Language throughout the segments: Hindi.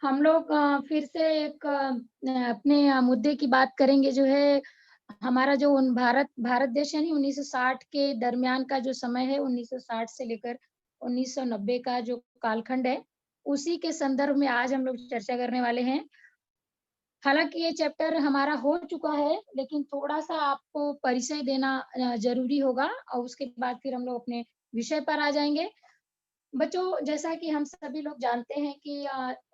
हम लोग फिर से एक अपने मुद्दे की बात करेंगे जो है हमारा जो भारत देश यानी 1960 के दरमियान का जो समय है 1960 से लेकर 1990 का जो कालखंड है, उसी के संदर्भ में आज हम लोग चर्चा करने वाले हैं। हालाँकि ये चैप्टर हमारा हो चुका है, लेकिन थोड़ा-सा आपको परिचय देना ज़रूरी होगा और उसके बाद फिर हम लोग अपने विषय पर आ जाएँगे। बच्चों, जैसा कि हम सभी लोग जानते हैं कि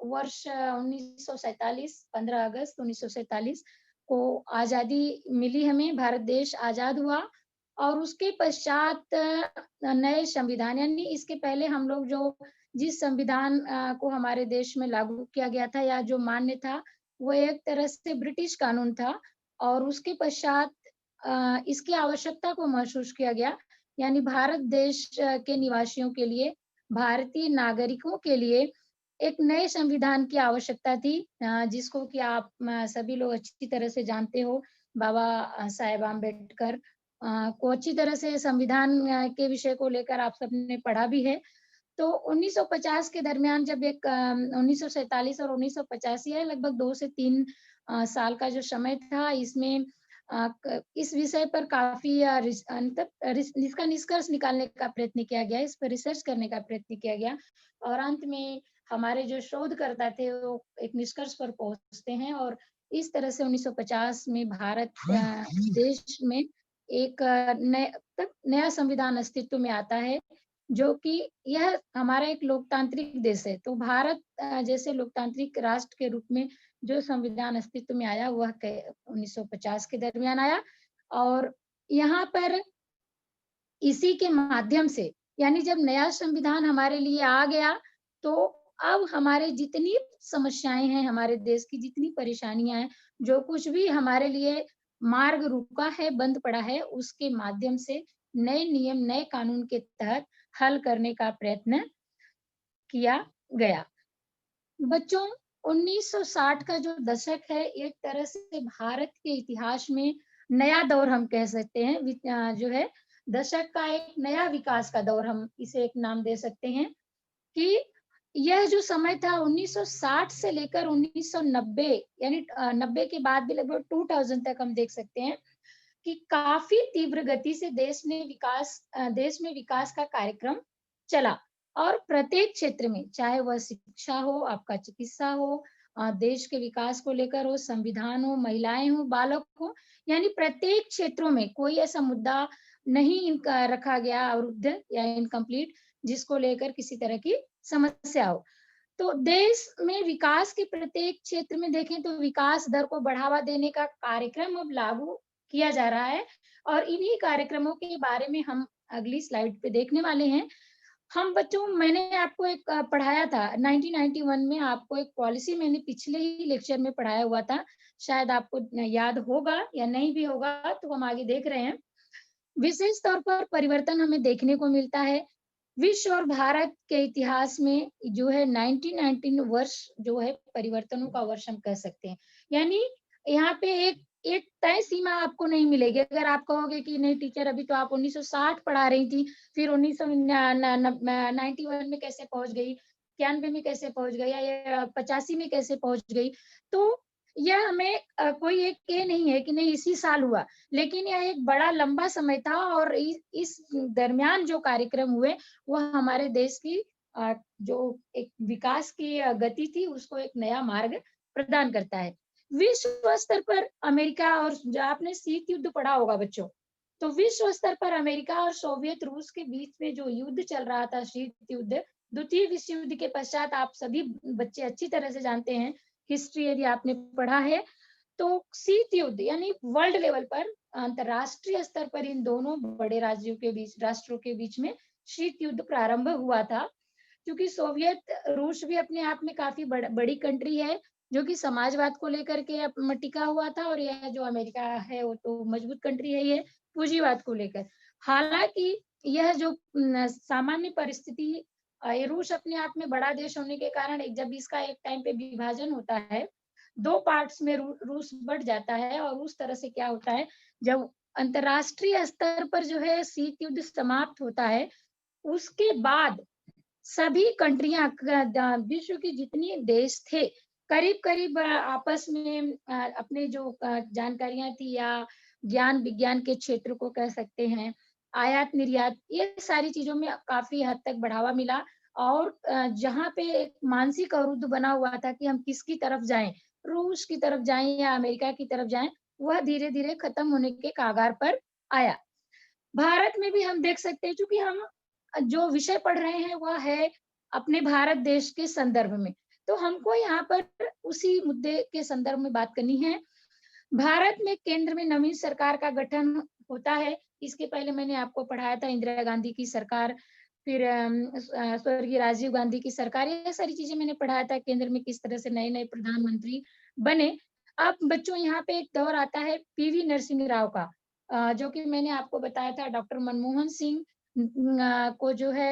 वर्ष 1947 15 अगस्त 1947 को आज़ादी मिली हमें, भारत देश आज़ाद हुआ और उसके पश्चात नए संविधान यानी इसके पहले हम लोग जो जिस संविधान को हमारे देश में लागू किया गया था या जो मान्य था, वो एक तरह से ब्रिटिश कानून था और उसके पश्चात इसकी आवश्यकता को महसूस किया गया, यानी भारत देश के निवासियों के लिए भारतीय नागरिकों के लिए एक नए संविधान की आवश्यकता थी जिसको कि आप सभी लोग अच्छी तरह से जानते हो, बाबा साहेब अम्बेडकर को अच्छी तरह से संविधान के विषय को लेकर आप सबने पढ़ा भी है। तो 1950 के दरमियान जब एक 1947 और 1985 है लगभग 2 से 3 साल का जो समय था इसमें इस विषय पर काफ़ी इसका निष्कर्ष निकालने का प्रयत्न किया गया, इस पर रिसर्च करने का प्रयत्न किया गया और अंत में हमारे जो शोधकर्ता थे वो एक निष्कर्ष पर पहुँचते हैं और इस तरह से 1950 में भारत देश में एक नया संविधान अस्तित्व में आता है, जो कि यह हमारा एक लोकतांत्रिक देश है। तो भारत जैसे लोकतांत्रिक राष्ट्र के रूप में जो संविधान अस्तित्व में आया वह 1950 के दरमियान आया और यहाँ पर इसी के माध्यम से यानी जब नया संविधान हमारे लिए आ गया, तो अब हमारे जितनी समस्याएँ हैं, हमारे देश की जितनी परेशानियाँ हैं, जो कुछ भी हमारे लिए मार्ग रुका है, बंद पड़ा है, उसके माध्यम से नए नियम, नए कानून के तहत हल करने का प्रयत्न किया गया। बच्चों, 1960 का जो दशक है, एक तरह से भारत के इतिहास में नया दौर हम कह सकते हैं। जो है दशक का एक नया विकास का दौर हम इसे एक नाम दे सकते हैं कि यह जो समय था 1960 से लेकर 1990 यानी 90 के बाद भी लगभग 2000 तक हम देख सकते हैं कि काफ़ी तीव्र गति से देश में विकास का कार्यक्रम चला और प्रत्येक क्षेत्र में, चाहे वह शिक्षा हो, आपका चिकित्सा हो, देश के विकास को लेकर हो, संविधान हो, महिलाएँ हो, बालक हो, यानी प्रत्येक क्षेत्रों में कोई ऐसा मुद्दा नहीं इनका रखा गया अवरुद्ध या इनकम्प्लीट जिसको लेकर किसी तरह की समस्या हो। तो देश में विकास के प्रत्येक क्षेत्र में देखें तो विकास दर को बढ़ावा देने का कार्यक्रम अब लागू किया जा रहा है और इन्हीं कार्यक्रमों के बारे में हम अगली स्लाइड पे देखने वाले हैं। हम बच्चों मैंने आपको एक पढ़ाया था 1991 में आपको एक पॉलिसी मैंने पिछले ही लेक्चर में पढ़ाया हुआ था। शायद आपको याद होगा या नहीं भी होगा तो हम आगे देख रहे हैं। विशेष तौर पर परिवर्तन हमें देखने को मिलता है। विश्व और भारत के इतिहास में जो है 1919 वर्ष जो है परिवर्तनों का वर्ष हम कह सकते हैं। यानी यहाँ पे एक एक तय सीमा आपको नहीं मिलेगी। अगर आप कहोगे कि नहीं टीचर अभी तो आप 1960 पढ़ा रही थी, फिर 1991 में कैसे पहुँच गई, 91 में कैसे पहुँच गई या ये 85 में कैसे पहुँच गई। तो यह हमें कोई एक ये नहीं है कि नहीं इसी साल हुआ। लेकिन यह एक बड़ा लंबा समय था और इस दरमियान जो कार्यक्रम हुए, वह हमारे देश की जो एक विकास की गति थी, उसको एक नया मार्ग प्रदान करता है। विश्व स्तर पर अमेरिका और जो आपने शीत युद्ध पढ़ा होगा बच्चों, तो विश्व स्तर पर अमेरिका और सोवियत रूस के बीच में जो युद्ध चल रहा था, शीत युद्ध, द्वितीय विश्व युद्ध के पश्चात आप सभी बच्चे अच्छी तरह से जानते हैं, हिस्ट्री यदि आपने पढ़ा है, तो शीत युद्ध यानी वर्ल्ड लेवल पर अंतरराष्ट्रीय स्तर पर इन दोनों बड़े राष्ट्रों के बीच में शीत युद्ध प्रारंभ हुआ था। क्योंकि सोवियत रूस भी अपने आप में काफी बड़ी कंट्री है जो कि समाजवाद को लेकर के टिका हुआ था और यह जो अमेरिका है वो तो मजबूत कंट्री है ये पूंजीवाद को लेकर। हालांकि यह जो सामान्य परिस्थिति ये रूस अपने आप में बड़ा देश होने के कारण जब इसका एक टाइम पे विभाजन होता है, दो पार्ट्स में रूस बढ़ जाता है और उस तरह से क्या होता है जब अंतरराष्ट्रीय स्तर पर जो है शीत युद्ध समाप्त होता है, उसके बाद सभी कंट्रियां, विश्व की जितनी देश थे, करीब करीब आपस में अपने जो जानकारियां थी या ज्ञान विज्ञान के क्षेत्र को कह सकते हैं, आयात निर्यात, ये सारी चीजों में काफी हद तक बढ़ावा मिला। और जहाँ पे एक मानसिक अवरुद्ध बना हुआ था कि हम किसकी तरफ जाएं, रूस की तरफ जाएं या अमेरिका की तरफ जाएं, वह धीरे धीरे खत्म होने के कगार पर आया। भारत में भी हम देख सकते हैं, चूंकि हम जो विषय पढ़ रहे हैं वह है अपने भारत देश के संदर्भ में, तो हमको यहाँ पर उसी मुद्दे के संदर्भ में बात करनी है। भारत में केंद्र में नवीन सरकार का गठन होता है। इसके पहले मैंने आपको पढ़ाया था इंदिरा गांधी की सरकार, फिर स्वर्गीय राजीव गांधी की सरकार, ये सारी चीजें मैंने पढ़ाया था, केंद्र में किस तरह से नए नए प्रधानमंत्री बने। अब बच्चों यहाँ पे एक दौर आता है पीवी नरसिंह राव का, जो कि मैंने आपको बताया था डॉक्टर मनमोहन सिंह को जो है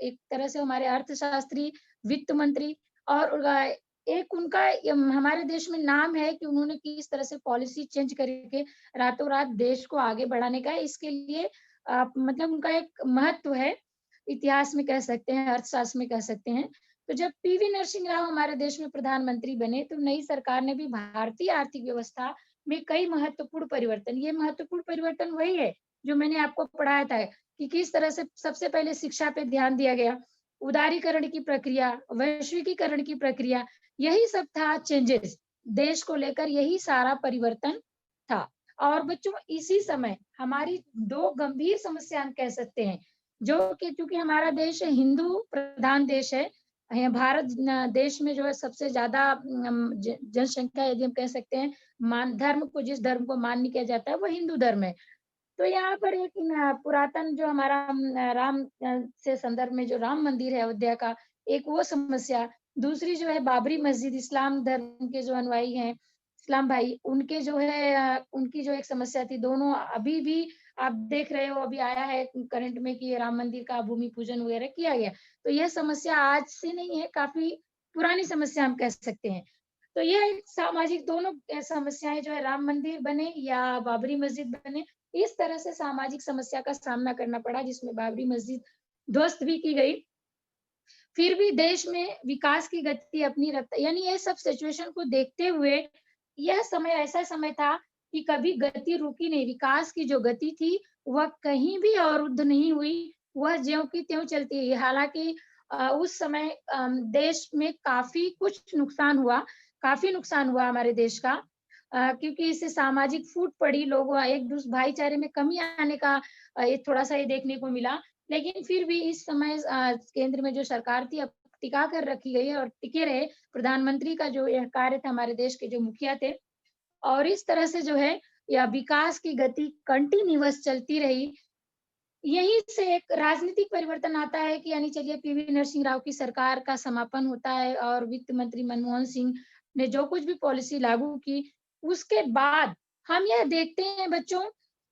एक तरह से हमारे अर्थशास्त्री, वित्त मंत्री, और एक उनका हमारे देश में नाम है कि उन्होंने किस तरह से पॉलिसी चेंज करके रातों रात देश को आगे बढ़ाने का है। इसके लिए मतलब उनका एक महत्व है, इतिहास में कह सकते हैं, अर्थशास्त्र में कह सकते हैं। तो जब पीवी नरसिंह राव हमारे देश में प्रधानमंत्री बने, तो नई सरकार ने भी भारतीय आर्थिक व्यवस्था में कई महत्वपूर्ण परिवर्तन, ये महत्वपूर्ण परिवर्तन वही है जो मैंने आपको पढ़ाया था कि किस तरह से सबसे पहले शिक्षा पे ध्यान दिया गया, उदारीकरण की प्रक्रिया, वैश्विकीकरण की प्रक्रिया, यही सब था चेंजेस देश को लेकर, यही सारा परिवर्तन था। और बच्चों इसी समय हमारी दो गंभीर समस्या हम कह सकते हैं, जो कि चूंकि हमारा देश हिंदू प्रधान देश है, भारत देश में जो है सबसे ज्यादा जनसंख्या, यदि हम कह सकते हैं, मान धर्म को, जिस धर्म को मान्य किया जाता है वो हिंदू धर्म है। तो यहाँ पर एक पुरातन जो हमारा राम से संदर्भ में जो राम मंदिर है अयोध्या का, एक वो समस्या, दूसरी जो है बाबरी मस्जिद, इस्लाम धर्म के जो अनुयायी हैं, इस्लाम भाई, उनके जो है उनकी जो एक समस्या थी, दोनों अभी भी आप देख रहे हो, अभी आया है करंट में कि राम मंदिर का भूमि पूजन वगैरह किया गया। तो यह समस्या आज से नहीं है, काफी पुरानी समस्या हम कह सकते हैं। तो यह एक सामाजिक दोनों समस्याएं जो है, राम मंदिर बने या बाबरी मस्जिद बने, इस तरह से सामाजिक समस्या का सामना करना पड़ा, जिसमें बाबरी मस्जिद ध्वस्त भी की गई, फिर भी देश में विकास की गति अपनी रफ्तार, यानी ये सब सिचुएशन को देखते हुए यह समय ऐसा समय था कि कभी गति रुकी नहीं, विकास की जो गति थी वह कहीं भी अवरुद्ध नहीं हुई, वह ज्यों की त्यों चलती है। हालांकि उस समय देश में काफी कुछ नुकसान हुआ, काफी नुकसान हुआ हमारे देश का, क्योंकि इससे सामाजिक फूट पड़ी, लोगों एक दूसरे भाईचारे में कमी आने का ये थोड़ा सा ये देखने को मिला। लेकिन फिर भी इस समय केंद्र में जो सरकार थी अब टिका कर रखी गई है और टिके रहे, प्रधानमंत्री का जो यह कार्य था, हमारे देश के जो मुखिया थे, और इस तरह से जो है या विकास की गति कंटिन्यूअस चलती रही। यहीं से एक राजनीतिक परिवर्तन आता है कि यानी चलिए पीवी नरसिंह राव की सरकार का समापन होता है और वित्त मंत्री मनमोहन सिंह ने जो कुछ भी पॉलिसी लागू की, उसके बाद हम यह देखते हैं बच्चों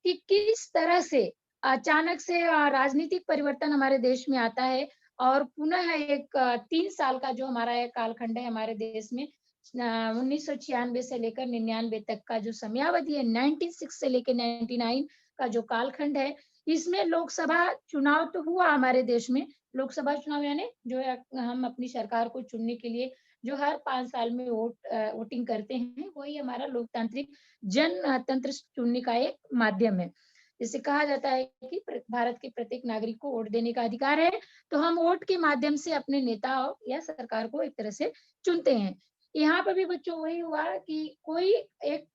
कि किस तरह से अचानक से राजनीतिक परिवर्तन हमारे देश में आता है, और पुनः एक 3 साल का जो हमारा एक कालखंड है हमारे देश में, 1996 से लेकर 99 तक का जो समयावधि है, 96 से लेकर 99 का जो कालखंड है, इसमें लोकसभा चुनाव तो हुआ हमारे देश में। लोकसभा चुनाव यानी जो है हम अपनी सरकार को चुनने के लिए जो हर 5 साल में वोटिंग करते हैं, वही हमारा लोकतांत्रिक जनतंत्र चुनने का एक माध्यम है। जिसे कहा जाता है कि भारत के प्रत्येक नागरिक को वोट देने का अधिकार है, तो हम वोट के माध्यम से अपने नेता या सरकार को एक तरह से चुनते हैं। यहाँ पर भी बच्चों वही हुआ कि कोई एक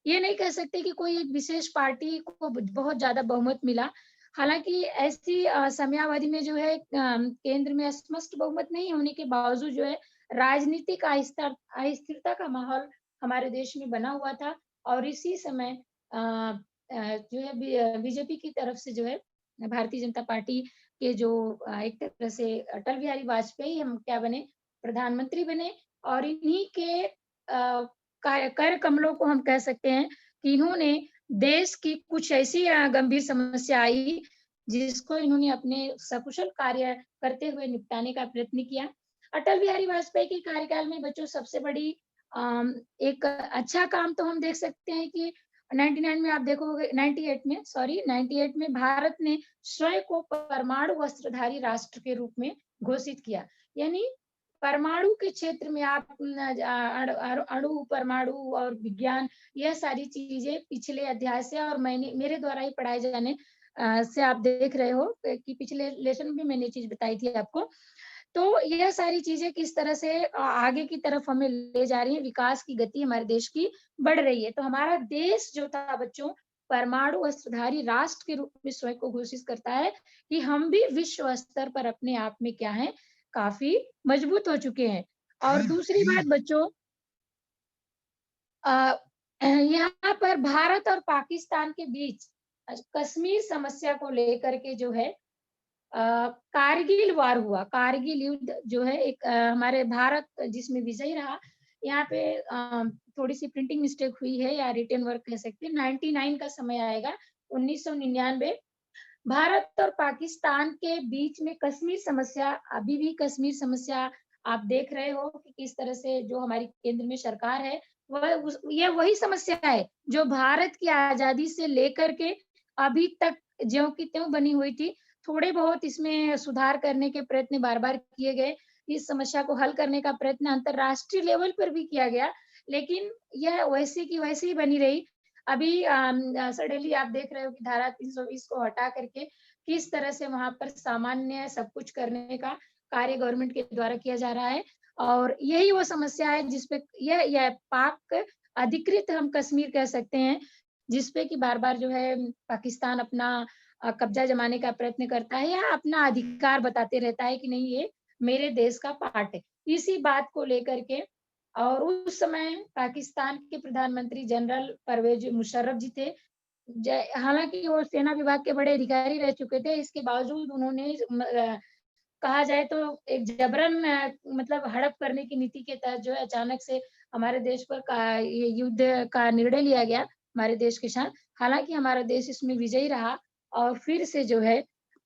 ये नहीं कह सकते कि कोई एक विशेष पार्टी को बहुत ज्यादा बहुमत मिला। हालांकि ऐसी समयावधि में जो है केंद्र में स्पष्ट बहुमत नहीं होने के बावजूद जो है राजनीतिक अस्थिरता का माहौल हमारे देश में बना हुआ था, और इसी समय जो है बीजेपी की तरफ से जो है भारतीय जनता पार्टी के जो एक तरह से अटल बिहारी वाजपेयी हम क्या बने, प्रधानमंत्री बने, और इन्हीं के कर कमलों को हम कह सकते हैं कि इन्होंने देश की कुछ ऐसी गंभीर समस्या आई जिसको इन्होंने अपने सकुशल कार्य करते हुए निपटाने का प्रयत्न किया। अटल बिहारी वाजपेयी के कार्यकाल में बच्चों सबसे बड़ी एक अच्छा काम तो हम देख सकते हैं कि 99 में आप देखोगे, 98 में भारत ने स्वयं को परमाणु अस्त्रधारी राष्ट्र के रूप में घोषित किया। यानी परमाणु के क्षेत्र में आप अणु, परमाणु और विज्ञान, यह सारी चीजें पिछले अध्याय से और मैंने मेरे द्वारा ही पढ़ाए जाने से आप देख रहे हो कि पिछले लेसन में मैंने चीज बताई थी आपको। तो यह सारी चीजें किस तरह से आगे की तरफ हमें ले जा रही है, विकास की गति हमारे देश की बढ़ रही है। तो हमारा देश जो था बच्चों, परमाणु अस्त्रधारी राष्ट्र के रूप में स्वयं को घोषित करता है कि हम भी विश्व स्तर पर अपने आप में क्या है, काफी मजबूत हो चुके हैं। और दूसरी बात बच्चों, यहाँ पर भारत और पाकिस्तान के बीच कश्मीर समस्या को लेकर के जो है कारगिल वार हुआ। कारगिल युद्ध जो है एक हमारे भारत जिसमें विजयी रहा। यहाँ पे थोड़ी सी प्रिंटिंग मिस्टेक हुई है या रिटर्न वर्क कह सकते हैं। 99 का समय आएगा, 1999। भारत और पाकिस्तान के बीच में कश्मीर समस्या, अभी भी कश्मीर समस्या आप देख रहे हो कि किस तरह से जो हमारी केंद्र में सरकार है, यह वही समस्या है जो भारत की आजादी से लेकर के अभी तक ज्यों की त्यों बनी हुई थी। थोड़े बहुत इसमें सुधार करने के प्रयत्न बार बार किए गए, इस समस्या को हल करने का प्रयत्न अंतरराष्ट्रीय लेवल पर भी किया गया, लेकिन यह वैसे की वैसे ही बनी रही। अभी सडनली आप देख रहे हो कि धारा 320 को हटा करके किस तरह से वहां पर सामान्य सब कुछ करने का कार्य गवर्नमेंट के द्वारा किया जा रहा है। और यही वो समस्या है जिसपे यह पाक अधिकृत हम कश्मीर कह सकते हैं, जिसपे कि बार बार जो है पाकिस्तान अपना कब्जा जमाने का प्रयत्न करता है या अपना अधिकार बताते रहता है कि नहीं ये मेरे देश का पार्ट है। इसी बात को लेकर के, और उस समय पाकिस्तान के प्रधानमंत्री जनरल परवेज मुशर्रफ जी थे। हालांकि वो सेना विभाग के बड़े अधिकारी रह चुके थे, इसके बावजूद उन्होंने कहा जाए तो एक जबरन मतलब हड़प करने की नीति के तहत जो है अचानक से हमारे देश पर ये युद्ध का निर्णय लिया गया हमारे देश के साथ। हालांकि हमारा देश इसमें विजयी रहा और फिर से जो है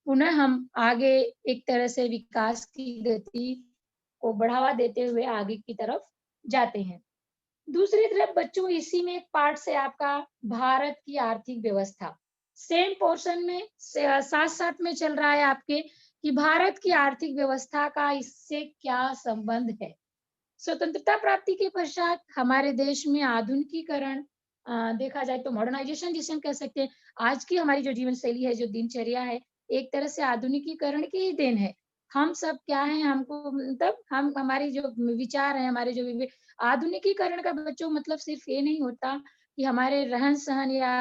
पुनः हम आगे एक तरह से विकास की गति को बढ़ावा देते हुए आगे की तरफ जाते हैं। दूसरी तरफ बच्चों, इसी में एक पार्ट से आपका भारत की आर्थिक व्यवस्था सेम पोर्शन में साथ साथ में चल रहा है आपके कि भारत की आर्थिक व्यवस्था का इससे क्या संबंध है। स्वतंत्रता प्राप्ति के पश्चात हमारे देश में आधुनिकीकरण, देखा जाए तो मॉडर्नाइजेशन जिसे हम कह सकते हैं, आज की हमारी जो जीवन शैली है, जो दिनचर्या है, एक तरह से आधुनिकीकरण की ही देन है। हम सब क्या है, हमको मतलब हम हमारी जो विचार है, हमारे जो आधुनिकीकरण का बच्चों मतलब सिर्फ ये नहीं होता कि हमारे रहन सहन या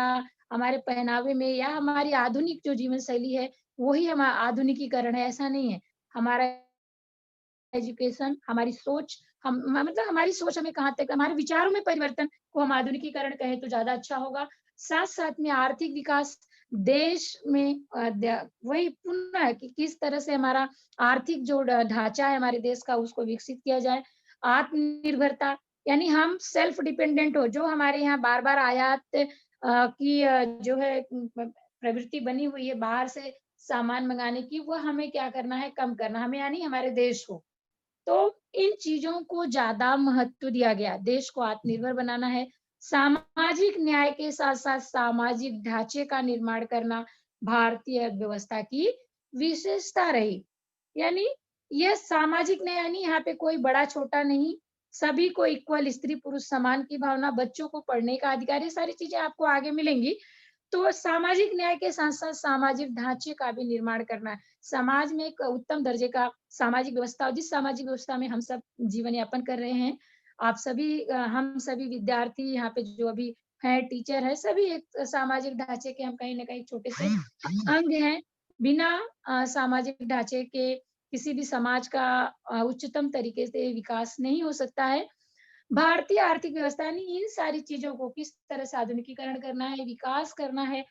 हमारे पहनावे में या हमारी आधुनिक जो जीवन शैली है वही हमारा आधुनिकीकरण है, ऐसा नहीं है। हमारा एजुकेशन, हमारी सोच, हम मतलब हमारी सोच हमें कहाँ तक, हमारे विचारों में परिवर्तन को हम आधुनिकीकरण कहें तो ज्यादा अच्छा होगा। साथ साथ में आर्थिक विकास देश में वही पुनः है कि किस तरह से हमारा आर्थिक जो ढांचा है हमारे देश का उसको विकसित किया जाए। आत्मनिर्भरता यानी हम सेल्फ डिपेंडेंट हो, जो हमारे यहाँ बार बार आयात की जो है प्रवृत्ति बनी हुई है बाहर से सामान मंगाने की, वो हमें क्या करना है, कम करना, हमें यानी हमारे देश को। तो इन चीजों को ज्यादा महत्व दिया गया, देश को आत्मनिर्भर बनाना है। सामाजिक न्याय के साथ साथ सामाजिक ढांचे का निर्माण करना भारतीय अर्थव्यवस्था की विशेषता रही। यानी यह सामाजिक न्याय यानी यहाँ पे कोई बड़ा छोटा नहीं, सभी को इक्वल, स्त्री पुरुष समान की भावना, बच्चों को पढ़ने का अधिकार, ये सारी चीजें आपको आगे मिलेंगी। तो सामाजिक न्याय के साथ साथ सामाजिक ढांचे का भी निर्माण करना है। समाज में एक उत्तम दर्जे का सामाजिक व्यवस्था, जिस सामाजिक व्यवस्था में हम सब जीवन यापन कर रहे हैं, आप सभी हम सभी विद्यार्थी यहाँ पे जो अभी है, टीचर है, सभी एक सामाजिक ढांचे के हम कहीं ना कहीं छोटे से अंग हैं। बिना सामाजिक ढांचे के किसी भी समाज का उच्चतम तरीके से विकास नहीं हो सकता है। भारतीय आर्थिक व्यवस्था यानी इन सारी चीजों को किस तरह से आधुनिकीकरण करना है, विकास करना है,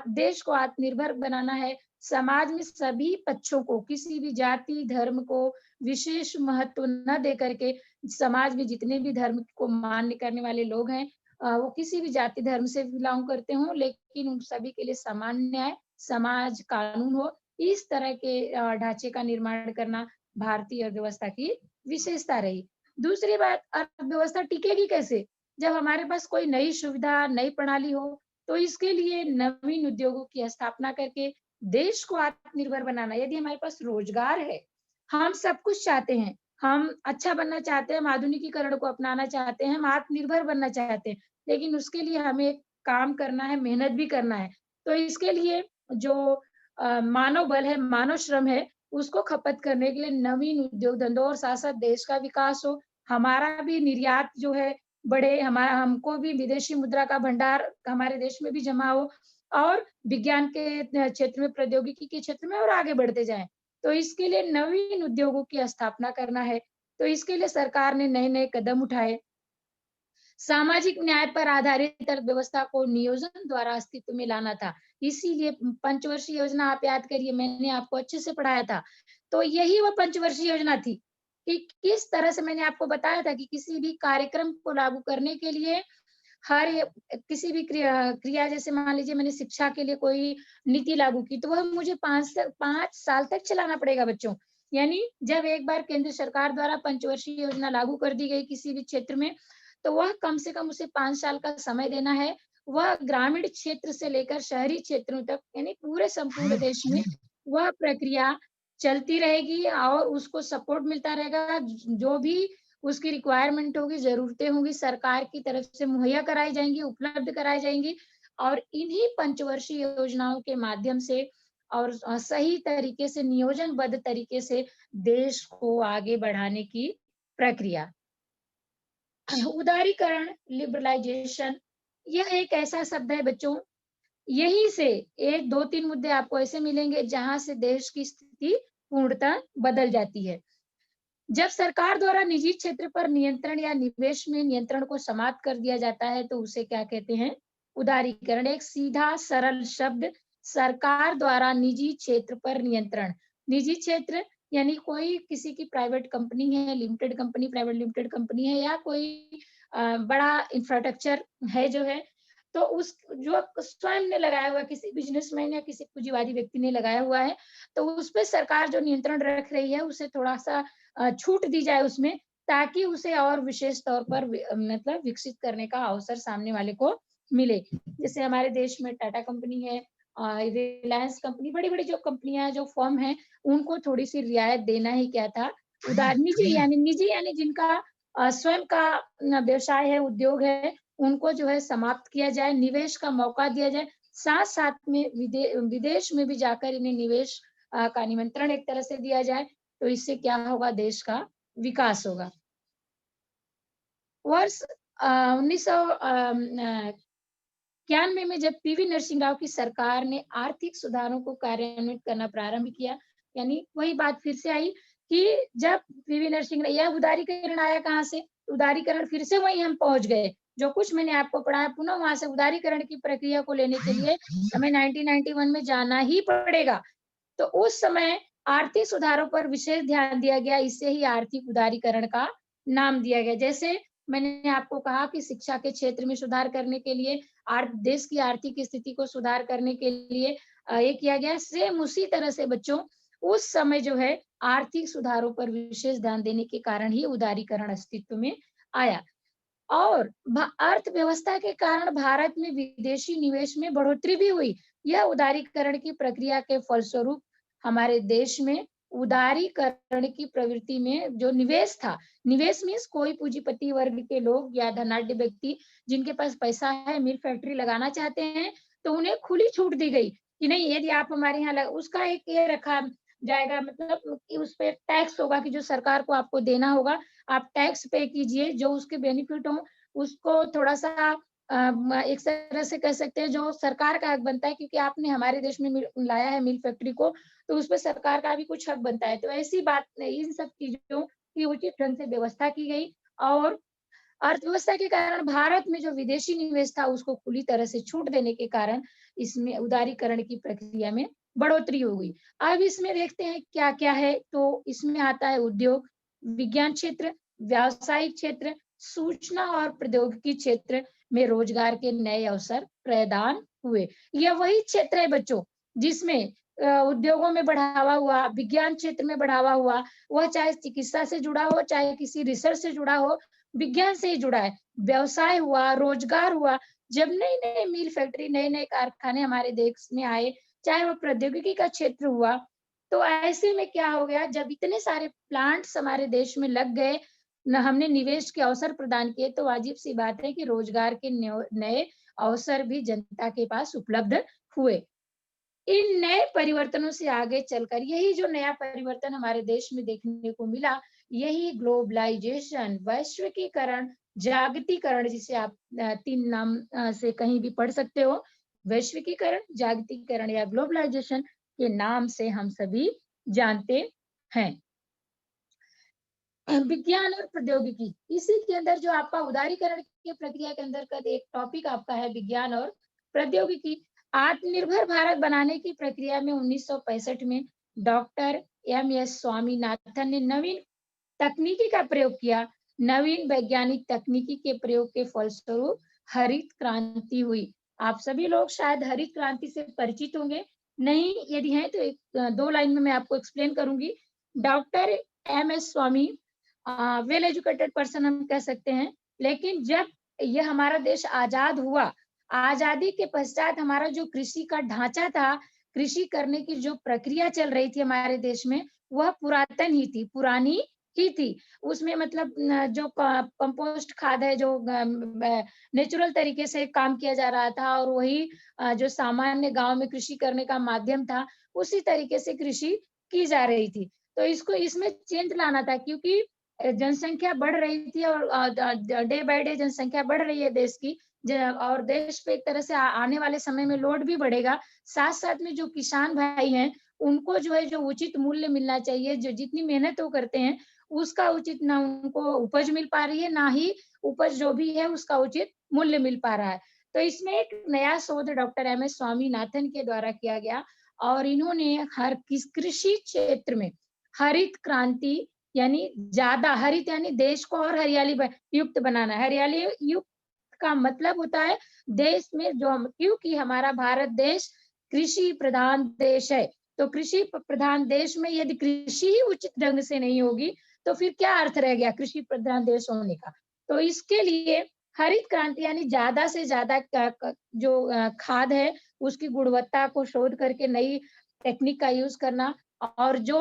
देश को आत्मनिर्भर बनाना है, समाज में सभी पक्षों को, किसी भी जाति धर्म को विशेष महत्व न दे करके, समाज में जितने भी धर्म को मान्य करने वाले लोग हैं, वो किसी भी जाति धर्म से बिलोंग करते हों, लेकिन उन सभी के लिए समान न्याय, समाज कानून हो, इस तरह के ढांचे का निर्माण करना भारतीय अर्थव्यवस्था की विशेषता रही। दूसरी बात, अर्थव्यवस्था टिकेगी कैसे? जब हमारे पास कोई नई सुविधा, नई प्रणाली हो, तो इसके लिए नवीन उद्योगों की स्थापना करके देश को आत्मनिर्भर बनाना। यदि हमारे पास रोजगार है, हम सब कुछ चाहते हैं, हम अच्छा बनना चाहते हैं, हम आधुनिकीकरण को अपनाना चाहते हैं, हम आत्मनिर्भर बनना चाहते हैं, लेकिन उसके लिए हमें काम करना है, मेहनत भी करना है। तो इसके लिए जो मानव बल है, मानव श्रम है, उसको खपत करने के लिए नवीन उद्योग धंधों और साथ-साथ देश का विकास हो, हमारा भी निर्यात जो है बढ़े, हमको भी विदेशी मुद्रा का भंडार हमारे देश में भी जमा हो और विज्ञान के क्षेत्र में, प्रौद्योगिकी के क्षेत्र में और आगे बढ़ते जाएँ। तो इसके लिए नवीन उद्योगों की स्थापना करना है। तो इसके लिए सरकार ने नए-नए कदम उठाए। सामाजिक न्याय पर आधारित अर्थव्यवस्था को नियोजन द्वारा अस्तित्व में लाना था। इसीलिए पंचवर्षीय योजना आप याद करिए, मैंने आपको अच्छे से पढ़ाया था। तो यही वो पंचवर्षीय योजना थी कि किस तरह से मैंने आपको बताया था कि किसी भी कार्यक्रम को लागू करने के लिए हर ए किसी भी क्रिया क्रिया जैसे मान लीजिए मैंने शिक्षा के लिए कोई नीति लागू की, तो वह मुझे 5 साल तक चलाना पड़ेगा बच्चों। यानी जब एक बार केंद्र सरकार द्वारा पंचवर्षीय योजना लागू कर दी गई किसी भी क्षेत्र में, तो वह कम से कम उसे 5 साल का समय देना है। वह ग्रामीण क्षेत्र से लेकर शहरी क्षेत्रों तक यानी पूरे संपूर्ण देश में वह प्रक्रिया चलती रहेगी और उसको सपोर्ट मिलता रहेगा। जो भी उसकी रिक्वायरमेंट होगी, ज़रूरतें होंगी, सरकार की तरफ से मुहैया कराई जाएँगी, उपलब्ध कराई जाएँगी और इन्हीं पंचवर्षीय योजनाओं के माध्यम से और सही तरीके से नियोजनबद्ध तरीके से देश को आगे बढ़ाने की प्रक्रिया। उदारीकरण, लिबरलाइजेशन, यह एक ऐसा शब्द है बच्चों, यहीं से 1, 2, 3 मुद्दे आपको ऐसे मिलेंगे जहाँ से देश की स्थिति पूर्णतः बदल जाती है। जब सरकार द्वारा निजी क्षेत्र पर नियंत्रण या निवेश में नियंत्रण को समाप्त कर दिया जाता है, तो उसे क्या कहते हैं? उदारीकरण। एक सीधा सरल शब्द, सरकार द्वारा निजी क्षेत्र पर नियंत्रण। निजी क्षेत्र यानी कोई किसी की प्राइवेट कंपनी है, limited company, private limited company है या कोई बड़ा इंफ्रास्ट्रक्चर है जो है, तो उस जो स्वयं ने लगाया हुआ किसी बिज़नेसमैन या किसी पूंजीवादी व्यक्ति ने लगाया हुआ है, तो उस पे सरकार जो नियंत्रण रख रही है, उसे थोड़ा-सा छूट दी जाए उसमें, ताकि उसे और विशेष तौर पर मतलब विकसित करने का अवसर सामने वाले को मिले। जैसे हमारे देश में टाटा कंपनी है, रिलायंस कंपनी, बड़ी-बड़ी जो कंपनियाँ, जो फर्म हैं, उनको थोड़ी-सी रियायत देना ही क्या था, निजी यानी जिनका स्वयं का व्यवसाय है, उद्योग है, उनको जो है समाप्त किया जाए, निवेश का मौका दिया जाए। साथ-साथ में विदेश में भी जाकर इन्हें निवेश का निमंत्रण एक तरह से दिया जाए। तो इससे क्या होगा, देश का विकास होगा। वर्ष 1991 में जब पीवी नरसिंह राव की सरकार ने आर्थिक सुधारों को कार्यान्वित करना प्रारंभ किया, यानी वही बात फिर से आई कि जब पीवी नरसिंह यह उदारीकरण आया कहाँ से? उदारीकरण फिर से वहीं हम पहुँच गए। जो कुछ मैंने आपको पढ़ाया पुनः वहाँ से उदारीकरण की प्रक्रिया को लेने के लिए हमें 1991 में जाना ही पड़ेगा। तो उस समय आर्थिक सुधारों पर विशेष ध्यान दिया गया, इसे ही आर्थिक उदारीकरण का नाम दिया गया। जैसे मैंने आपको कहा कि शिक्षा के क्षेत्र में सुधार करने के लिए, देश की आर्थिक स्थिति को सुधार करने के लिए ये किया गया। सेम उसी तरह से बच्चों, उस समय जो है आर्थिक सुधारों पर विशेष ध्यान देने के कारण ही उदारीकरण अस्तित्व में आया। और अर्थव्यवस्था के कारण भारत में विदेशी निवेश में बढ़ोतरी भी हुई। यह उदारीकरण की प्रक्रिया के फलस्वरूप हमारे देश में उदारीकरण की प्रवृत्ति में जो निवेश था, निवेश मीन्स कोई पूंजीपति वर्ग के लोग या धनाढ्य व्यक्ति जिनके पास पैसा है, मिल फैक्ट्री लगाना चाहते हैं, तो उन्हें खुली छूट दी गई कि नहीं, यदि आप हमारे यहाँ उसका एक ये रखा जाएगा, मतलब कि उस पे टैक्स होगा कि जो सरकार को आपको देना होगा, आप टैक्स पे कीजिए, जो उसके बेनिफिट हों, उसको थोड़ा-सा एक तरह से कह सकते हैं जो सरकार का हक बनता है, क्योंकि आपने हमारे देश में लाया है मिल फैक्ट्री को, तो उसपे सरकार का भी कुछ हक बनता है। तो ऐसी बात नहीं, इन सब चीज़ों की उचित ढंग से व्यवस्था की गई और अर्थव्यवस्था के कारण भारत में जो विदेशी निवेश था, उसको खुली तरह से छूट देने के कारण इसमें उदारीकरण की प्रक्रिया में बढ़ोतरी हो गई। अब इसमें देखते हैं क्या-क्या है, तो इसमें आता है उद्योग, विज्ञान क्षेत्र, व्यावसायिक क्षेत्र, सूचना और प्रौद्योगिकी क्षेत्र में रोजगार के नए अवसर प्रदान हुए। यह वही क्षेत्र है बच्चों, जिसमें उद्योगों में बढ़ावा हुआ, विज्ञान क्षेत्र में बढ़ावा हुआ, वह चाहे चिकित्सा से जुड़ा हो, चाहे किसी रिसर्च से जुड़ा हो, विज्ञान से ही जुड़ा है। व्यवसाय हुआ, रोजगार हुआ, जब नए-नए मिल फैक्ट्री, नए-नए कारखाने हमारे देश में आए, चाहे वो प्रौद्योगिकी का क्षेत्र हुआ, तो ऐसे में क्या हो गया, जब इतने सारे प्लांट्स हमारे देश में लग गए, न हमने निवेश के अवसर प्रदान किए, तो वाजिब-सी बात है कि रोजगार के नए अवसर भी जनता के पास उपलब्ध हुए। इन नए परिवर्तनों से आगे चलकर यही जो नया परिवर्तन हमारे देश में देखने को मिला, यही ग्लोबलाइजेशन, वैश्विकीकरण, जागतिकरण, जिसे आप 3 नाम से कहीं भी पढ़ सकते हो। वैश्विकीकरण, जागतिकीकरण या ग्लोबलाइजेशन के नाम से हम सभी जानते हैं। विज्ञान और प्रौद्योगिकी, इसी के अंदर जो आपका उदारीकरण की प्रक्रिया के अंदर का एक टॉपिक आपका है विज्ञान और प्रौद्योगिकी। आत्मनिर्भर भारत बनाने की प्रक्रिया में 1965 में डॉक्टर एम.एस. स्वामीनाथन ने नवीन तकनीकी का प्रयोग किया। नवीन वैज्ञानिक तकनीकी के प्रयोग के फलस्वरूप हरित क्रांति हुई। आप सभी लोग शायद हरित क्रांति से परिचित होंगे। नहीं, यदि हैं तो एक 2 लाइन में मैं आपको एक्सप्लेन करूंगी। Doctor MS. Swami well educated person हम कह सकते हैं, लेकिन जब ये हमारा देश आजाद हुआ, आजादी के पश्चात हमारा जो कृषि का ढांचा था, कृषि करने की जो प्रक्रिया चल रही थी हमारे देश में, वह पुरातन ही थी, पुरानी ही थी। उसमें मतलब जो कंपोस्ट खाद है, जो नेचुरल तरीके से काम किया जा रहा था, और वही जो सामान्य गांव में कृषि करने का माध्यम था, उसी तरीके से कृषि की जा रही थी। तो इसको इसमें चेंज लाना था, क्योंकि जनसंख्या बढ़ रही थी, और डे बाय डे जनसंख्या बढ़ रही है देश की, और देश पे एक तरह से आने वाले समय में लोड भी बढ़ेगा। साथ साथ में जो किसान भाई हैं, उनको जो है जो उचित मूल्य मिलना चाहिए, जो जितनी मेहनत वो करते हैं उसका उचित ना उनको उपज मिल पा रही है, ना ही उपज जो भी है उसका उचित मूल्य मिल पा रहा है। तो इसमें एक नया शोध डॉक्टर एम.एस. स्वामीनाथन के द्वारा किया गया, और इन्होंने हर किस कृषि क्षेत्र में हरित क्रांति, यानी ज्यादा हरित, यानी देश को और हरियाली युक्त बनाना। हरियाली युक्त का मतलब होता है देश में जो हम, क्योंकि हमारा भारत देश कृषि प्रधान देश है, तो कृषि प्रधान देश में यदि कृषि ही उचित ढंग से नहीं होगी, तो फिर क्या अर्थ रह गया कृषि प्रधान देश होने का। तो इसके लिए हरित क्रांति यानी ज्यादा से ज्यादा जो खाद है उसकी गुणवत्ता को शोध करके नई टेक्निक का यूज करना, और जो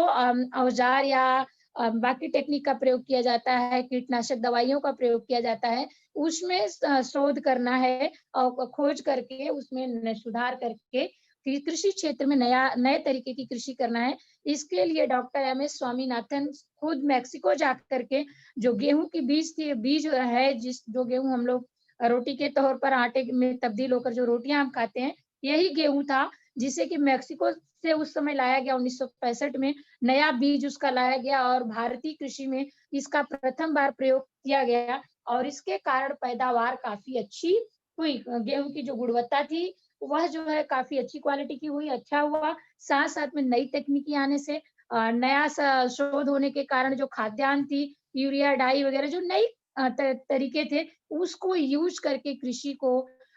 औजार या बाकी टेक्निक का प्रयोग किया जाता है, कीटनाशक दवाइयों का प्रयोग किया जाता है, उसमें शोध करना है, और खोज करके उसमें सुधार करके कृषि क्षेत्र में नए तरीके की कृषि करना है। इसके लिए डॉक्टर एम.एस. स्वामीनाथन खुद मेक्सिको जा करके जो गेहूं की बीज है, जो गेहूं हम लोग रोटी के तौर पर आटे में तब्दील होकर जो रोटियां हम खाते हैं, यही गेहूं था जिसे कि मेक्सिको से उस समय लाया गया 1965 में, नया बीज उसका लाया गया, और भारतीय कृषि में इसका प्रथम बार प्रयोग किया गया, और इसके कारण पैदावार काफी अच्छी हुई। गेहूं की जो गुणवत्ता थी वह जो है काफी अच्छी क्वालिटी की हुई, अच्छा हुआ। साथ साथ में नई तकनीकी आने से, नया शोध होने के कारण जो खाद्यान्न थी, यूरिया डाई वगैरह जो नई तरीके थे, उसको यूज करके कृषि को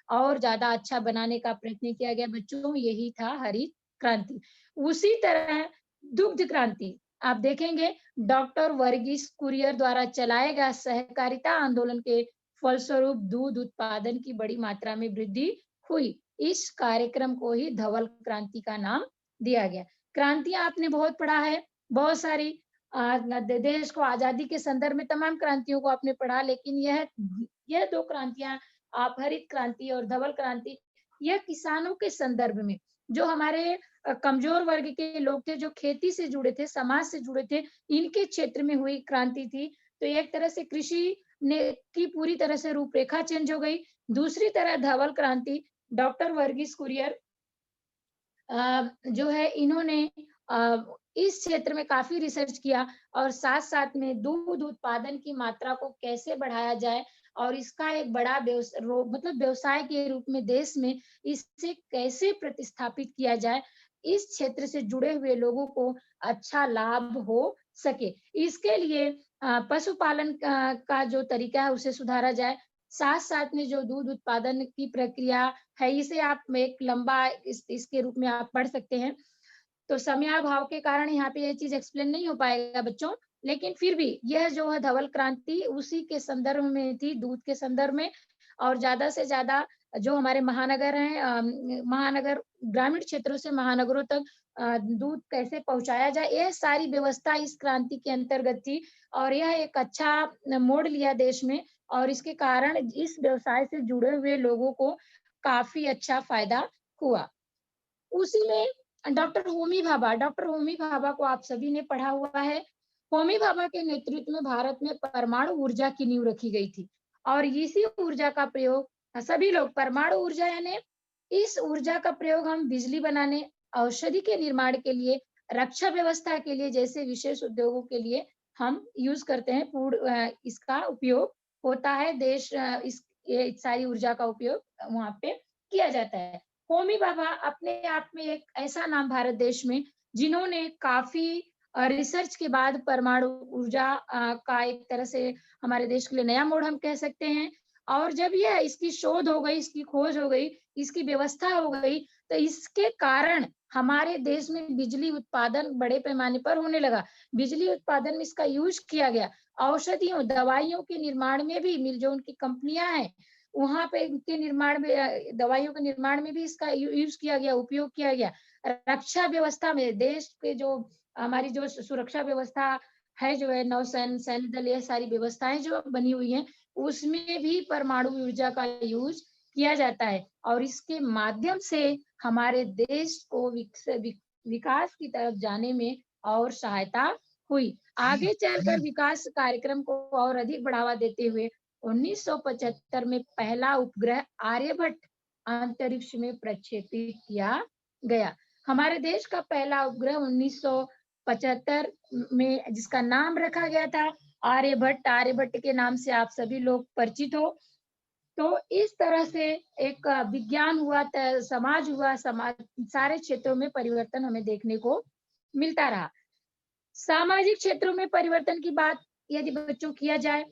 और ज्यादा अच्छा बनाने का प्रयत्न किया गया। बच्चों, यही था हरित क्रांति। उसी तरह दुग्ध क्रांति आप देखेंगे, डॉक्टर वर्गीस कुरियर द्वारा चलाए गए सहकारिता आंदोलन के फलस्वरूप दूध उत्पादन की बड़ी मात्रा में वृद्धि हुई। इस कार्यक्रम को ही धवल क्रांति का नाम दिया गया। क्रांतियां आपने बहुत पढ़ा है, बहुत सारी देश को आजादी के संदर्भ में तमाम क्रांतियों को आपने पढ़ा, लेकिन यह 2 क्रांतियां, आप हरित क्रांति और धवल क्रांति, यह किसानों के संदर्भ में, जो हमारे कमजोर वर्ग के लोग थे, जो खेती से जुड़े थे, समाज से जुड़े थे, इनके क्षेत्र में हुई क्रांति थी। तो एक तरह से कृषि ने की पूरी तरह से रूपरेखा चेंज हो गई। दूसरी तरह धवल क्रांति, डॉक्टर वर्गीस कुरियर जो है, इन्होंने इस क्षेत्र में काफी रिसर्च किया, और साथ साथ में दूध उत्पादन की मात्रा को कैसे बढ़ाया जाए, और इसका एक बड़ा मतलब व्यवसाय के रूप में देश में इसे कैसे प्रतिस्थापित किया जाए, इस क्षेत्र से जुड़े हुए लोगों को अच्छा लाभ हो सके। इसके लिए पशुपालन का जो तरीका है उसे सुधारा जाए। साथ साथ में जो दूध उत्पादन की प्रक्रिया है, इसे आप एक लंबा इसके रूप में आप पढ़ सकते हैं। तो समयाभाव के कारण यहाँ पे ये चीज एक्सप्लेन नहीं हो पाएगा बच्चों, लेकिन फिर भी यह जो है धवल क्रांति उसी के संदर्भ में थी, दूध के संदर्भ में। और ज्यादा से ज्यादा जो हमारे महानगर हैं, महानगर ग्रामीण क्षेत्रों से महानगरों तक दूध कैसे पहुंचाया जाए, यह सारी व्यवस्था इस क्रांति के अंतर्गत थी। और यह एक अच्छा मोड़ लिया देश में, और इसके कारण इस व्यवसाय से जुड़े हुए लोगों को काफी अच्छा फायदा हुआ। उसी में डॉक्टर होमी भाभा को आप सभी ने पढ़ा हुआ है। होमी भाभा के नेतृत्व में भारत में परमाणु ऊर्जा की नींव रखी गई थी, और इसी ऊर्जा का प्रयोग सभी लोग, परमाणु ऊर्जा यानी इस ऊर्जा का प्रयोग हम बिजली बनाने, औषधि के निर्माण के लिए, रक्षा व्यवस्था के लिए जैसे विशेष उद्योगों के लिए हम यूज करते हैं। इसका उपयोग होता है, देश इस ये सारी ऊर्जा का उपयोग वहां पे किया जाता है। होमी भाभा अपने आप में एक ऐसा नाम भारत देश में, जिन्होंने काफी रिसर्च के बाद परमाणु ऊर्जा का एक तरह से हमारे देश के लिए नया मोड़ हम कह सकते हैं। और जब यह इसकी शोध हो गई, इसकी खोज हो गई, इसकी व्यवस्था हो गई, तो इसके कारण हमारे देश में बिजली उत्पादन बड़े पैमाने पर होने लगा। बिजली उत्पादन में इसका यूज किया गया। औषधियों, दवाइयों के निर्माण में भी मिल जो उनकी कंपनियां हैं, वहां पे इनके निर्माण में, दवाइयों के निर्माण में भी इसका यूज किया गया, उपयोग किया गया। रक्षा व्यवस्था में देश के जो हमारी जो सुरक्षा व्यवस्था है, जो है नौसैन्य, सैन्य दल, ये सारी व्यवस्थाएं जो बनी हुई हैं, उसमें भी परमाणु ऊर्जा का यूज किया जाता है। और इसके माध्यम से हमारे देश को विकास की तरफ जाने में और सहायता हुई। आगे चलकर विकास कार्यक्रम को और अधिक बढ़ावा देते हुए 1975 में पहला उपग्रह आर्यभट्ट अंतरिक्ष में प्रक्षेपित किया गया। हमारे देश का पहला उपग्रह 1975 में, जिसका नाम रखा गया था आर्यभट्ट, आर्यभट्ट के नाम से आप सभी लोग परिचित हो। तो इस तरह से एक विज्ञान हुआ, समाज हुआ, समाज सारे क्षेत्रों में परिवर्तन हमें देखने को मिलता रहा। सामाजिक क्षेत्रों में परिवर्तन की बात यदि बच्चों किया जाए,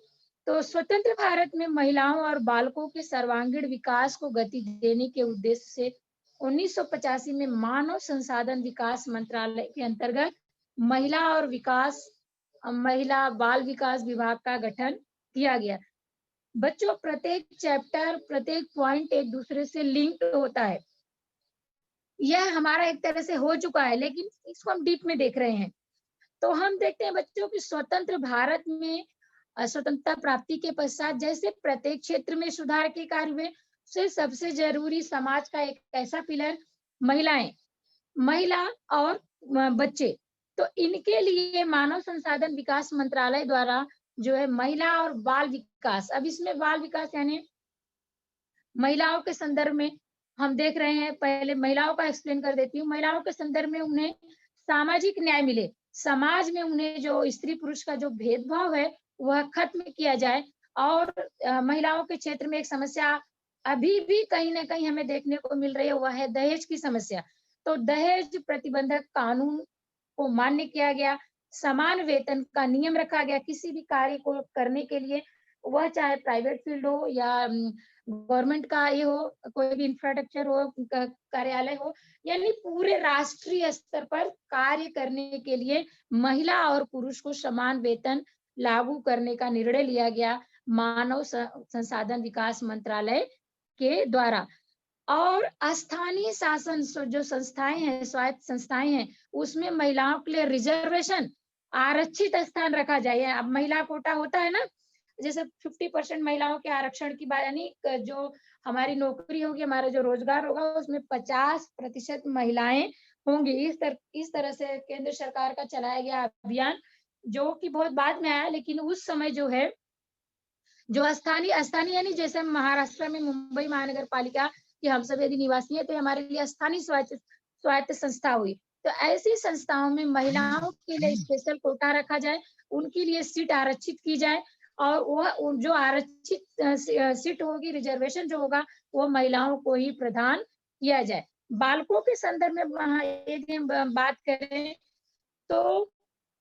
तो स्वतंत्र भारत में महिलाओं और बालकों के सर्वांगीण विकास को गति देने के उद्देश्य से 1985 में मानव संसाधन विकास मंत्रालय के अंतर्गत महिला बाल विकास विभाग का गठन किया गया। बच्चों, प्रत्येक चैप्टर, प्रत्येक पॉइंट एक दूसरे से लिंक्ड होता है। यह हमारा एक तरह से हो चुका है, लेकिन इसको हम डीप में देख रहे हैं। तो हम देखते हैं बच्चों की स्वतंत्र भारत में स्वतंत्रता प्राप्ति के पश्चात जैसे प्रत्येक क्षेत्र में सुधार के कार्य हुए, से सबसे जरूरी समाज का एक ऐसा पिलर महिला और बच्चे। तो इनके लिए मानव संसाधन विकास मंत्रालय द्वारा जो है महिला और बाल विकास, अब इसमें बाल विकास यानी महिलाओं के संदर्भ में हम देख रहे हैं। पहले महिलाओं का एक्सप्लेन कर देती हूँ। महिलाओं के संदर्भ में उन्हें सामाजिक न्याय मिले, समाज में उन्हें जो स्त्री पुरुष का जो भेदभाव है वह खत्म किया जाए। और महिलाओं के क्षेत्र में एक समस्या अभी भी कहीं ना कहीं हमें देखने को मिल रही है, वह है दहेज की समस्या। तो दहेज प्रतिबंधक कानून को मान्य किया गया, समान वेतन का नियम रखा गया किसी भी कार्य को करने के लिए, वह चाहे प्राइवेट फील्ड हो या गवर्नमेंट का ये हो, कोई भी इंफ्रास्ट्रक्चर हो, कार्यालय हो, यानी पूरे राष्ट्रीय स्तर पर कार्य करने के लिए महिला और पुरुष को समान वेतन लागू करने का निर्णय लिया गया मानव संसाधन विकास मंत्रालय के द्वारा। और स्थानीय शासन जो संस्थाएं हैं, स्वायत्त संस्थाएं हैं, उसमें महिलाओं के लिए रिजर्वेशन, आरक्षित स्थान रखा जाए। अब महिला कोटा होता है ना, जैसे 50% महिलाओं के आरक्षण की बात, यानी जो हमारी नौकरी होगी, हमारा जो रोजगार होगा, उसमें 50% महिलाएं होंगी। इस तरह से केंद्र सरकार का चलाया गया अभियान, जो कि बहुत बाद में आया, लेकिन उस समय जो है जो स्थानीय यानी जैसे महाराष्ट्र में मुंबई महानगर पालिका कि हम सब यदि निवासी हैं तो हमारे लिए स्थानीय स्वायत्त संस्था हुई। तो ऐसी संस्थाओं में महिलाओं के लिए स्पेशल कोटा रखा जाए, उनके लिए सीट आरक्षित की जाए, और वह जो आरक्षित सीट होगी, रिजर्वेशन जो होगा, वो महिलाओं को ही प्रदान किया जाए। बालकों के संदर्भ में यदि बात करें तो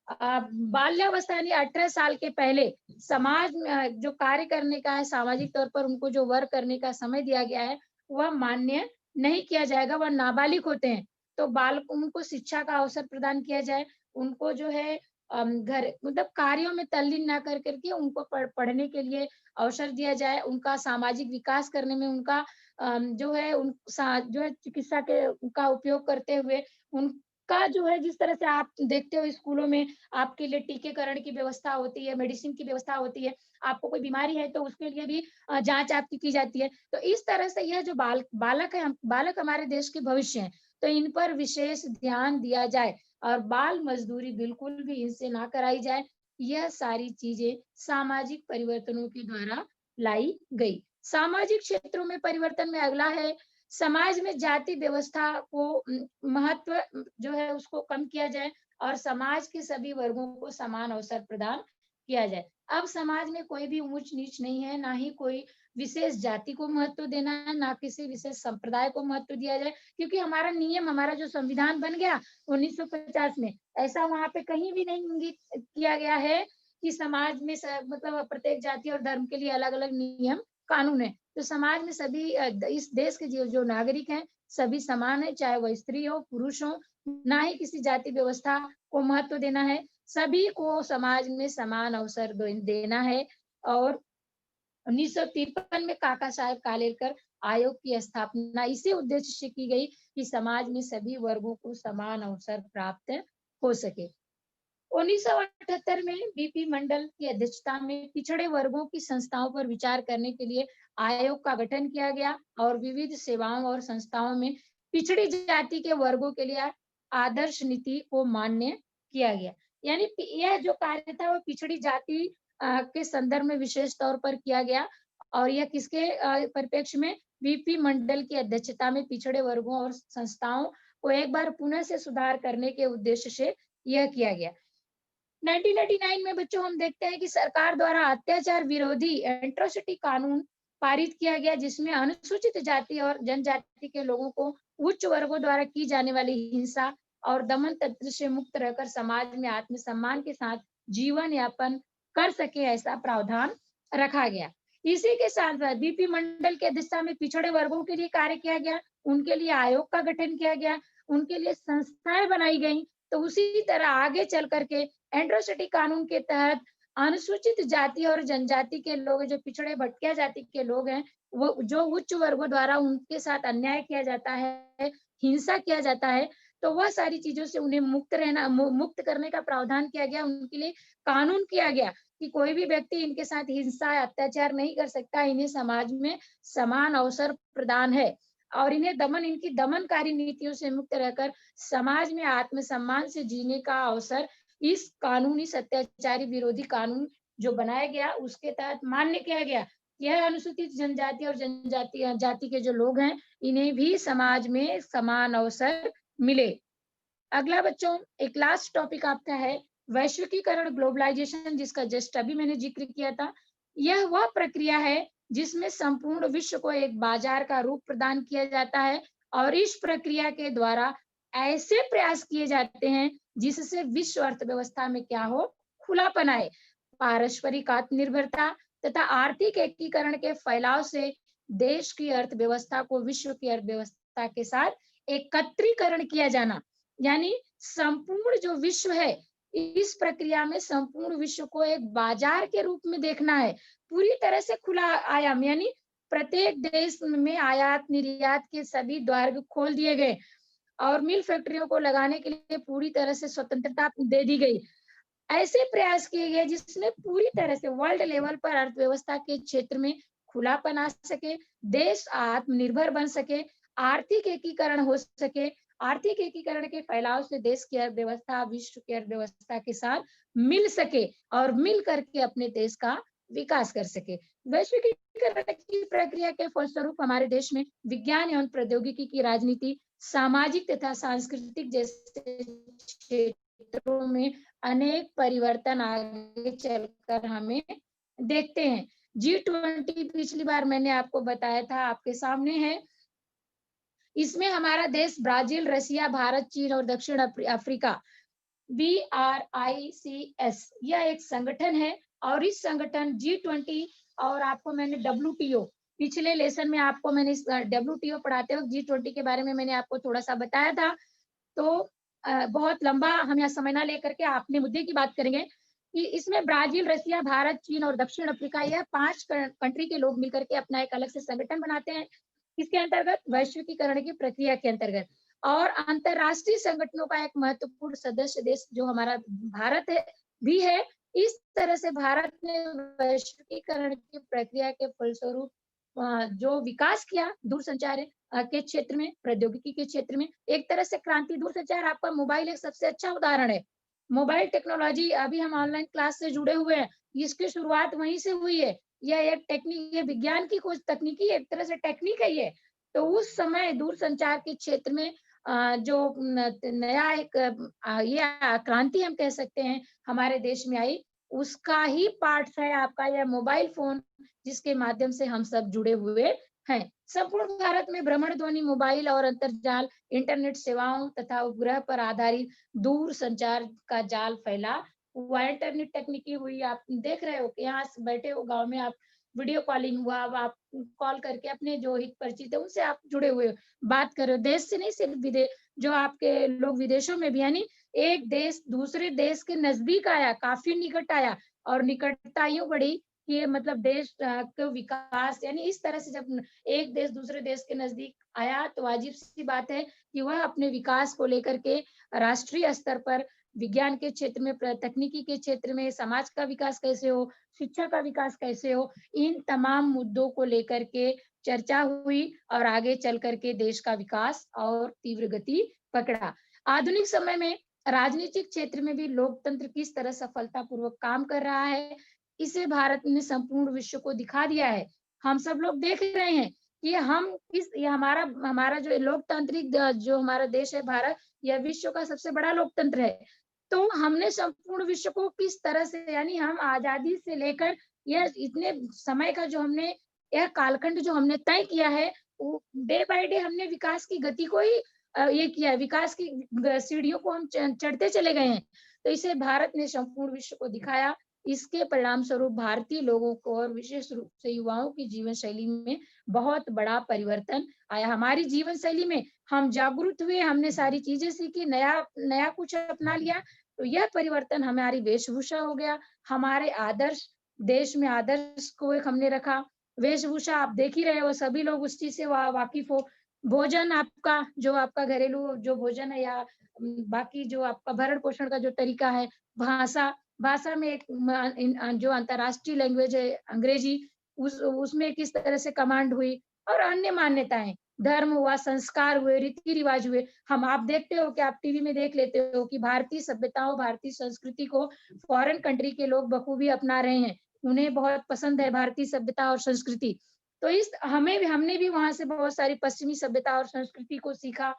बाल्यावस्था यानी 18 साल के पहले समाज में जो कार्य करने का है, सामाजिक तौर पर उनको जो वर्क करने का समय दिया गया है, वह मान्य नहीं किया जाएगा, वह नाबालिग होते हैं। तो बालकों उनको शिक्षा का अवसर प्रदान किया जाए, उनको जो है घर मतलब कार्यों में तल्लीन ना कर करके उनको पढ़ने के लिए अवसर दिया जाए, उनका सामाजिक विकास करने में उनका जो है जो है चिकित्सा के का उपयोग करते हुए उनका जो है जिस तरह से आप देखते हो स्कूलों में आपके लिए टीकेकरण की व्यवस्था होती है, मेडिसिन की व्यवस्था होती है, आपको कोई बीमारी है तो उसके लिए भी जाँच आपकी की जाती है। तो इस तरह से यह जो बालक है, बालक हमारे देश के भविष्य हैं, तो इन पर विशेष ध्यान दिया जाए और बाल मजदूरी बिल्कुल भी इनसे ना कराई जाए। यह सारी चीजें सामाजिक परिवर्तनों के द्वारा लाई गई। सामाजिक क्षेत्रों में परिवर्तन में अगला है समाज में जाति व्यवस्था को महत्व जो है उसको कम किया जाए और समाज के सभी वर्गों को समान अवसर प्रदान किया जाए। अब समाज में कोई भी ऊंच नीच नहीं है, ना ही कोई विशेष जाति को महत्व देना है, ना किसी विशेष संप्रदाय को महत्व दिया जाए, क्योंकि हमारा नियम, हमारा जो संविधान बन गया 1950 में, ऐसा वहां पे कहीं भी नहीं इंगित किया गया है कि समाज में मतलब प्रत्येक जाति और धर्म के लिए अलग अलग नियम कानून है। तो समाज में सभी इस देश के जो नागरिक हैं सभी समान है, चाहे वह स्त्री हो पुरुष हो, ना ही किसी जाति व्यवस्था को महत्व देना है, सभी को समाज में समान अवसर देना है। और 1953 में काका साहेब कालेलकर आयोग की स्थापना इसी उद्देश्य से की गई कि समाज में सभी वर्गों को समान अवसर प्राप्त हो सके। 1978 में बीपी मंडल की अध्यक्षता में पिछड़े वर्गों की संस्थाओं पर विचार करने के लिए आयोग का गठन किया गया और विविध सेवाओं और संस्थाओं में पिछड़ी जाति के वर्गों के लिए आदर्श नीति को मान्य किया गया। यानी यह जो कार्य था वो पिछड़ी जाति के संदर्भ में विशेष तौर पर किया गया और यह किसके परिप्रेक्ष्य में बीपी मंडल की अध्यक्षता में पिछड़े वर्गों और संस्थाओं को एक बार पुनः से सुधार करने के उद्देश्य से यह किया गया। 1999 में बच्चों हम देखते हैं कि सरकार द्वारा अत्याचार विरोधी एट्रोसिटी कानून पारित किया गया जिसमें अनुसूचित जाति और जनजाति के लोगों को उच्च वर्गों द्वारा की जाने वाली हिंसा और दमन तंत्र से मुक्त रहकर समाज में आत्मसम्मान के साथ जीवन यापन कर सके ऐसा प्रावधान रखा गया। इसी के साथ साथ बीपी मंडल की अध्यक्षता में पिछड़े वर्गों के लिए कार्य किया गया, उनके लिए आयोग का गठन किया गया, उनके लिए संस्थाएं बनाई गई। तो उसी तरह आगे चल करके एट्रोसिटी कानून के तहत अनुसूचित जाति और जनजाति के लोग जो पिछड़े भटकिया जाति के लोग हैं वो जो उच्च वर्गों द्वारा उनके साथ अन्याय किया जाता है, हिंसा किया जाता है, तो वह सारी चीजों से उन्हें मुक्त करने का प्रावधान किया गया। उनके लिए कानून किया गया कि कोई भी व्यक्ति इनके साथ हिंसा अत्याचार नहीं कर सकता, इन्हें समाज में समान अवसर प्रदान है और इन्हें इनकी दमनकारी नीतियों से मुक्त रहकर समाज में आत्मसम्मान से जीने का अवसर इस कानून, इस अत्याचारी विरोधी कानून जो बनाया गया उसके तहत मान्य किया गया। यह अनुसूचित जनजाति और जनजाति जाति के जो लोग हैं इन्हें भी समाज में समान अवसर मिले। अगला बच्चों एक लास्ट टॉपिक आपका है वैश्विकीकरण, ग्लोबलाइजेशन, जिसका जस्ट अभी मैंने जिक्र किया था। यह वह प्रक्रिया है जिसमें संपूर्ण विश्व को एक बाजार का रूप प्रदान किया जाता है और इस प्रक्रिया के द्वारा ऐसे प्रयास किए जाते हैं जिससे विश्व अर्थव्यवस्था में क्या हो, खुलापन आए। पारस्परिक आत्मनिर्भरता तथा आर्थिक एकीकरण के फैलाव से देश की अर्थव्यवस्था को विश्व की अर्थव्यवस्था के साथ एकत्रीकरण किया जाना, यानी संपूर्ण जो विश्व है इस प्रक्रिया में संपूर्ण विश्व को एक बाजार के रूप में देखना है, पूरी तरह से खुला आयाम, यानी प्रत्येक देश में आयात निर्यात के सभी द्वार खोल दिए गए और मिल फैक्ट्रियों को लगाने के लिए पूरी तरह से स्वतंत्रता दे दी गई। ऐसे प्रयास किए गए जिसमें पूरी तरह से वर्ल्ड लेवल पर अर्थव्यवस्था के क्षेत्र में खुलापन आ सके, देश आत्मनिर्भर बन सके, आर्थिक एकीकरण हो सके। आर्थिक एकीकरण के फैलाव से देश की अर्थव्यवस्था विश्व की अर्थव्यवस्था के साथ मिल सके और मिल करके अपने देश का विकास कर सके। वैश्विकीकरण की प्रक्रिया के फलस्वरूप हमारे देश में विज्ञान एवं प्रौद्योगिकी की राजनीति, सामाजिक तथा सांस्कृतिक जैसे क्षेत्रों में अनेक परिवर्तन आगे चलकर हमें देखते हैं। G20 पिछली बार मैंने आपको बताया था, आपके सामने है। इसमें हमारा देश ब्राजील, रसिया, भारत, चीन और दक्षिण अफ्रीका BRICS यह एक संगठन है और इस संगठन G20 और आपको मैंने WTO पिछले लेसन में आपको मैंने WTO पढ़ाते वक्त G20 के बारे में मैंने आपको थोड़ा सा बताया था तो बहुत लंबा हम यहाँ समय ना लेकर के अपने मुद्दे की बात करेंगे कि इसमें ब्राज़ील, रसिया, भारत, चीन और दक्षिण अफ्रीका, यह 5 कंट्री के लोग मिलकर के अपना एक अलग से संगठन बनाते हैं। किसके अंतर्गत? वैश्वीकरण की प्रक्रिया के अंतर्गत। और अंतर्राष्ट्रीय संगठनों का एक महत्वपूर्ण सदस्य देश जो हमारा भारत है भी है। इस तरह से भारत ने वैश्वीकरण की प्रक्रिया के फलस्वरूप जो विकास किया दूरसंचार के क्षेत्र में, प्रौद्योगिकी के क्षेत्र में, एक तरह से क्रांति। दूरसंचार, आपका मोबाइल एक सबसे अच्छा उदाहरण है। मोबाइल टेक्नोलॉजी, अभी हम ऑनलाइन क्लास से जुड़े हुए हैं, इसकी शुरुआत वहीं से हुई है। यह एक टेक्निक, ये विज्ञान की कुछ तकनीकी एक तरह से टेक्निक है ये। तो उस समय दूरसंचार के क्षेत्र में जो नया एक ये क्रांति हम कह सकते हैं हमारे देश में आई, उसका ही पार्ट है आपका यह मोबाइल फोन, जिसके माध्यम से हम सब जुड़े हुए हैं। संपूर्ण भारत में भ्रमण ध्वनि, मोबाइल और अंतरजाल, इंटरनेट सेवाओं तथा उपग्रह पर आधारित दूर संचार का जाल फैला हुआ। इंटरनेट तकनीकी हुई, आप देख रहे हो कि यहाँ से बैठे हो गांव में, आप वीडियो कॉलिंग हुआ, अब आप कॉल करके अपने जो हित परिचित है उनसे आप जुड़े हुए हो, बात कर रहे हो। देश से नहीं, सिर्फ विदेश, जो आपके लोग विदेशों में भी, यानी एक देश दूसरे देश के नजदीक आया, काफी निकट आया। और निकटता यूं बढ़ी कि मतलब देश का विकास, यानी इस तरह से जब एक देश दूसरे देश के नजदीक आया तो वाजिब सी बात है कि वह अपने विकास को लेकर के राष्ट्रीय स्तर पर विज्ञान के क्षेत्र में, तकनीकी के क्षेत्र में, समाज का विकास कैसे हो, शिक्षा का विकास कैसे हो, इन तमाम मुद्दों को लेकर के चर्चा हुई और आगे चल करके देश का विकास और तीव्र गति पकड़ा। आधुनिक समय में राजनीतिक क्षेत्र में भी लोकतंत्र किस तरह सफलतापूर्वक काम कर रहा है, इसे भारत ने संपूर्ण विश्व को दिखा दिया है। हम सब लोग देख रहे हैं कि हम किस, ये हमारा हमारा जो लोकतांत्रिक जो हमारा देश है भारत, यह विश्व का सबसे बड़ा लोकतंत्र है। तो हमने संपूर्ण विश्व को किस तरह से, यानी हम आजादी से लेकर यह इतने समय का जो हमने, यह कालखंड जो हमने तय किया है, वो डे बाय डे हमने विकास की गति को ही ये किया है, विकास की सीढ़ियों को हम चढ़ते चले गए हैं। तो इसे भारत ने संपूर्ण विश्व को दिखाया। इसके परिणाम स्वरूप भारतीय लोगों को और विशेष रूप से युवाओं की जीवन शैली में बहुत बड़ा परिवर्तन आया। हमारी जीवन शैली में हम जागरूक हुए, हमने सारी चीजें सीखी, नया नया कुछ अपना लिया। तो यह परिवर्तन हमारी वेशभूषा हो गया, हमारे आदर्श, देश में आदर्श को एक हमने रखा। वेशभूषा आप देख ही रहे हो, सभी लोग उस चीज से वाकिफ हो। भोजन आपका, जो आपका घरेलू जो भोजन है, या बाकी जो आपका भरण पोषण का जो तरीका है, भाषा, भाषा में एक जो अंतरराष्ट्रीय लैंग्वेज है अंग्रेजी, उसमें किस तरह से कमांड हुई, और अन्य मान्यताएं, धर्म हुआ, संस्कार हुए, रीति रिवाज हुए। हम, आप देखते हो कि आप टीवी में देख लेते हो कि भारतीय सभ्यताओं, भारतीय संस्कृति को फॉरेन कंट्री के लोग बखूबी अपना रहे हैं। उन्हें बहुत पसंद है भारतीय सभ्यता और संस्कृति। तो इस हमें भी, हमने भी वहां से बहुत सारी पश्चिमी सभ्यता और संस्कृति को सीखा।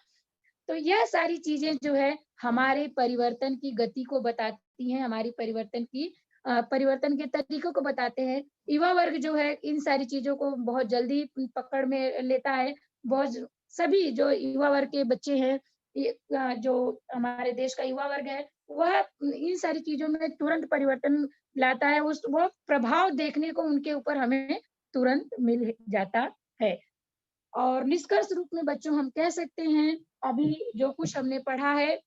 तो यह सारी चीजें जो है हमारे परिवर्तन की गति को बताती हैं, हमारी परिवर्तन की परिवर्तन के तरीकों को बताते हैं। युवा वर्ग जो है इन सारी चीजों को बहुत जल्दी पकड़ में लेता है। बहुत सभी जो युवा वर्ग के बच्चे हैं, ये जो हमारे देश का युवा वर्ग है, वह इन सारी चीजों में तुरंत परिवर्तन लाता है। उस वो प्रभाव देखने को उनके ऊपर हमें तुरंत मिल जाता है। और निष्कर्ष रूप में बच्चों हम कह सकते हैं, अभी जो कुछ हमने पढ़ा है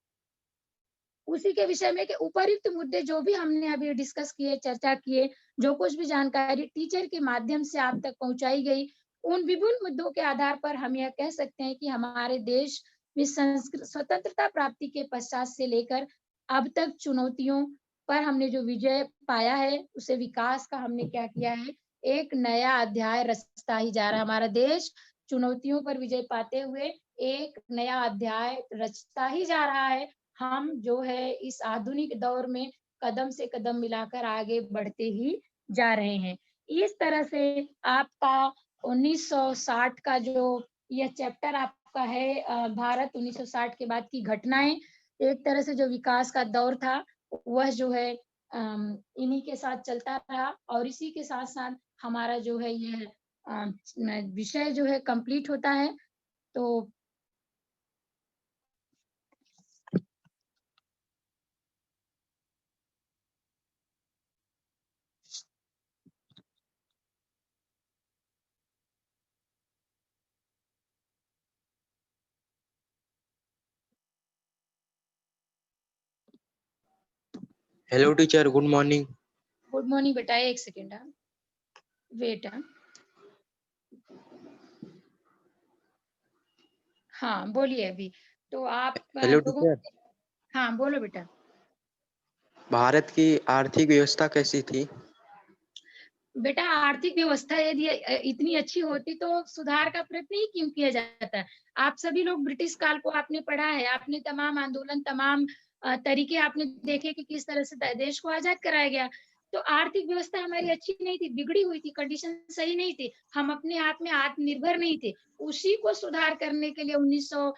उसी के विषय में, कि उपयुक्त मुद्दे जो भी हमने अभी डिस्कस किए, चर्चा किए, जो कुछ भी जानकारी टीचर के माध्यम से आप तक पहुंचाई गई, उन विभिन्न मुद्दों के आधार पर हम यह कह सकते हैं कि हमारे देश में स्वतंत्रता प्राप्ति के पश्चात से लेकर अब तक चुनौतियों पर हमने जो विजय पाया है, उसे विकास का हमने क्या किया है, एक नया अध्याय रचता ही जा रहा है। हमारा देश चुनौतियों पर विजय पाते हुए एक नया अध्याय रचता ही जा रहा है। हम जो है इस आधुनिक दौर में कदम से कदम मिलाकर आगे बढ़ते ही जा रहे हैं। इस तरह से आपका 1960 का जो यह चैप्टर आपका है, भारत 1960 के बाद की घटनाएं, एक तरह से जो विकास का दौर था, वह जो है इन्हीं के साथ चलता रहा। और इसी के साथ साथ हमारा जो है यह विषय जो है कंप्लीट होता है। तो hello teacher, good morning. Good morning बेटा, एक सेकेंड वेट। हाँ बोलिए अभी। तो आप हेलो लोगों, टीचर, हाँ बोलो बेटा। भारत की आर्थिक व्यवस्था कैसी थी? बेटा आर्थिक व्यवस्था यदि इतनी अच्छी होती तो सुधार का प्रयत्न ही क्यों किया जाता। आप सभी लोग ब्रिटिश काल को आपने पढ़ा है, आपने तमाम आंदोलन, तमाम तरीके आपने देखे कि किस तरह से देश को आजाद कराया गया। तो आर्थिक व्यवस्था हमारी अच्छी नहीं थी, बिगड़ी हुई थी, कंडीशन सही नहीं थी, हम अपने आप में आत्मनिर्भर नहीं थे। उसी को सुधार करने के लिए 1900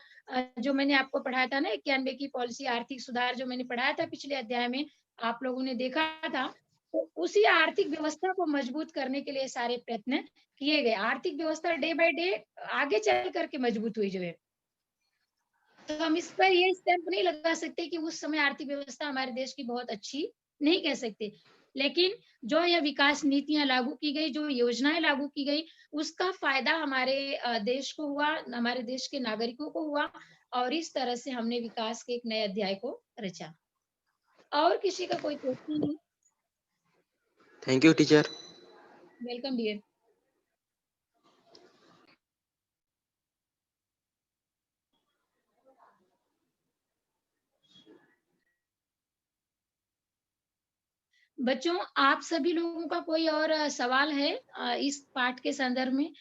जो मैंने आपको पढ़ाया था ना 91 की पॉलिसी आर्थिक सुधार, जो मैंने पढ़ाया था पिछले अध्याय में, आप लोगों ने देखा था। तो उसी आर्थिक व्यवस्था को मजबूत करने के लिए सारे प्रयत्न किए गए। आर्थिक व्यवस्था डे बाय डे आगे चल करके मजबूत हुई जो है। तो हम इस पर ये स्टैंप नहीं लगा सकते कि उस समय आर्थिक व्यवस्था हमारे देश की बहुत अच्छी, नहीं कह सकते। लेकिन जो यह विकास नीतियां लागू की गई, जो योजनाएं लागू की गई, उसका फायदा हमारे देश को हुआ, हमारे देश के नागरिकों को हुआ, और इस तरह से हमने विकास के एक नए अध्याय को रचा। और किसी का कोई क्वेश्चन है? Thank you teacher. Welcome dear. बच्चों आप सभी लोगों का कोई और सवाल है इस पाठ के संदर्भ में?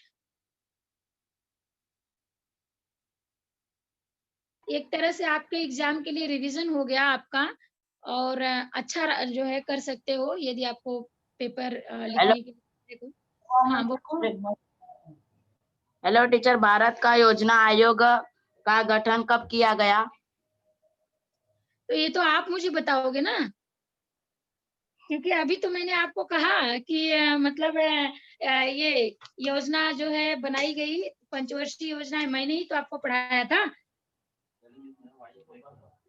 एक तरह से आपके एग्जाम के लिए रिवीजन हो गया आपका, और अच्छा जो है कर सकते हो यदि आपको पेपर लिखने के लिए। हाँ वो, हेलो टीचर, भारत का योजना आयोग का गठन कब किया गया? तो ये तो आप मुझे बताओगे ना, क्योंकि अभी तो मैंने आपको कहा कि मतलब ये योजना जो है बनाई गई, पंचवर्षीय योजना है, मैंने ही तो आपको पढ़ाया था।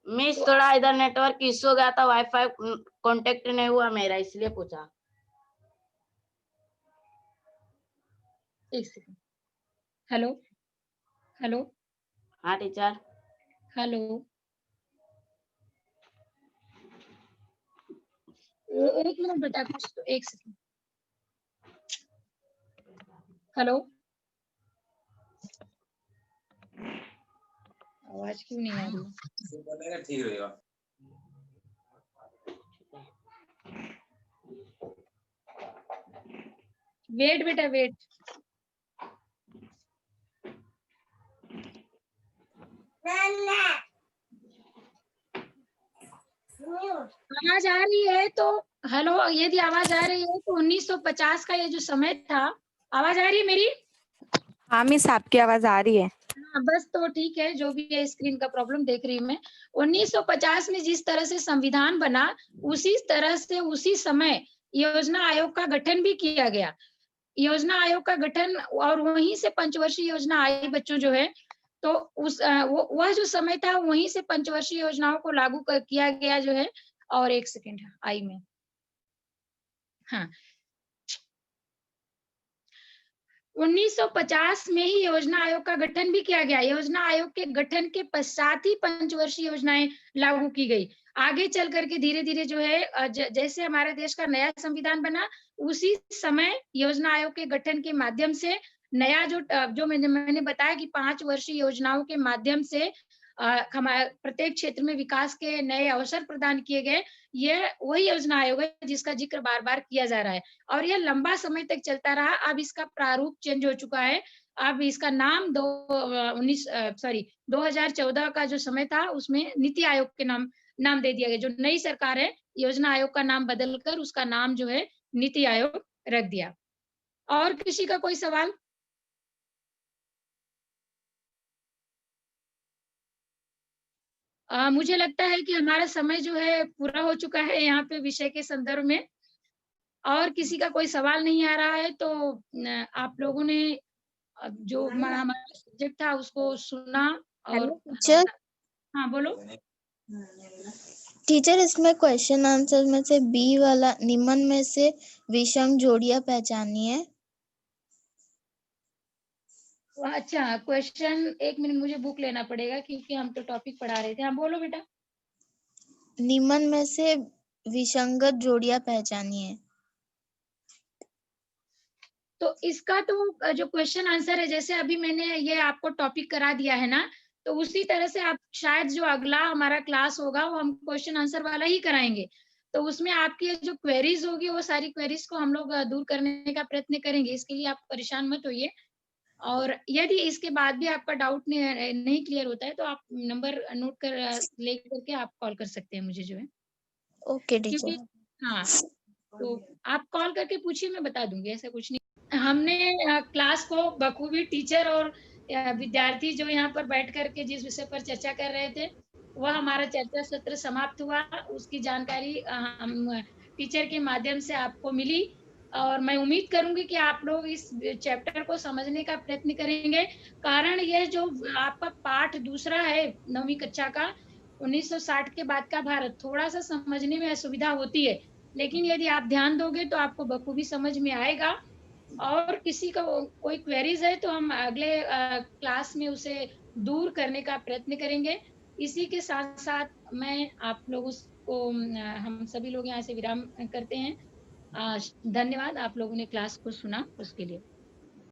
मिस थोड़ा इधर नेटवर्क इश्यू हो गया था, वाईफाई कांटेक्ट नहीं हुआ मेरा, इसलिए पूछा। एक सेकंड। हेलो हेलो हाँ टीचर। हेलो, एक मिनट बेटा, कुछ तो एक सेकंड। हेलो, आवाज क्यों नहीं आ रही है? ठीक रहेगा। वेट बेटा वेट। आवाज आ रही है तो हेलो, यदि आवाज आ रही है तो 1950 का ये जो समय था, आवाज आ रही है मेरी? हाँ मिस, आपकी आवाज आ रही है। हाँ बस तो ठीक है, जो भी है स्क्रीन का प्रॉब्लम देख रही हूँ मैं। 1950 में जिस तरह से संविधान बना, उसी तरह से उसी समय योजना आयोग का गठन भी किया गया। योजना आयोग का गठन, और वहीं से पंचवर्षीय योजना आई बच्चों जो है। तो उस वह जो समय था, वहीं से पंचवर्षीय योजनाओं को लागू किया गया जो है। और एक सेकेंड आई में, हाँ 1950 में ही योजना आयोग का गठन भी किया गया। योजना आयोग के गठन के पश्चात ही पंचवर्षीय योजनाएं लागू की गई। आगे चल करके धीरे धीरे जो है जैसे हमारे देश का नया संविधान बना, उसी समय योजना आयोग के गठन के माध्यम से नया जो मैंने बताया कि 5 वर्षीय योजनाओं के माध्यम से हमारे प्रत्येक क्षेत्र में विकास के नए अवसर प्रदान किए गए। यह वही योजना आयोग है जिसका जिक्र बार बार किया जा रहा है, और यह लंबा समय तक चलता रहा। अब इसका प्रारूप चेंज हो चुका है। अब इसका नाम 2014 का जो समय था, उसमें नीति आयोग के नाम दे दिया गया। जो नई सरकार है, योजना आयोग का नाम बदलकर उसका नाम जो है नीति आयोग रख दिया। और किसी का कोई सवाल? मुझे लगता है कि हमारा समय जो है पूरा हो चुका है यहाँ पे विषय के संदर्भ में। और किसी का कोई सवाल नहीं आ रहा है तो आप लोगों ने जो हमारा सब्जेक्ट था उसको सुना। और टीचर, हाँ बोलो। टीचर इसमें क्वेश्चन आंसर में से बी वाला, निम्न में से विषम जोड़ियां पहचानिए। अच्छा क्वेश्चन, एक मिनट मुझे बुक लेना पड़ेगा क्योंकि हम तो टॉपिक पढ़ा रहे थे। हाँ बोलो बेटा। निम्न में से विसंगत जोड़ियां पहचानिए। तो इसका तो जो क्वेश्चन आंसर है, जैसे अभी मैंने ये आपको टॉपिक करा दिया है ना, तो उसी तरह से आप शायद जो अगला हमारा क्लास होगा वो हम क्वेश्चन आंसर वाला ही कराएंगे। तो उसमें आपकी जो क्वेरीज होगी वो सारी क्वेरीज को हम लोग दूर करने का प्रयत्न करेंगे, इसके लिए आप परेशान मत होइए। और यदि इसके बाद भी आपका डाउट नहीं क्लियर होता है तो आप नंबर नोट कर लेकर के आप कॉल कर सकते हैं मुझे जो है, ओके क्योंकि टीचर। हाँ, तो आप कॉल करके पूछिए, मैं बता दूंगी, ऐसा कुछ नहीं। हमने क्लास को बखूबी टीचर और विद्यार्थी जो यहाँ पर बैठ करके जिस विषय पर चर्चा कर रहे थे, वह हमारा चर्चा सत्र समाप्त हुआ। उसकी जानकारी हम टीचर के माध्यम से आपको मिली, और मैं उम्मीद करूंगी कि आप लोग इस चैप्टर को समझने का प्रयत्न करेंगे। कारण यह जो आपका पाठ दूसरा है 9वीं कक्षा का 1960 के बाद का भारत, थोड़ा सा समझने में असुविधा होती है, लेकिन यदि आप ध्यान दोगे तो आपको बखूबी समझ में आएगा। और किसी का कोई क्वेरीज है तो हम अगले क्लास में उसे दूर करने का प्रयत्न करेंगे। इसी के साथ साथ मैं आप लोगों को हम सभी लोग यहाँ से विराम करते हैं। धन्यवाद, आप लोगों ने क्लास को सुना उसके लिए।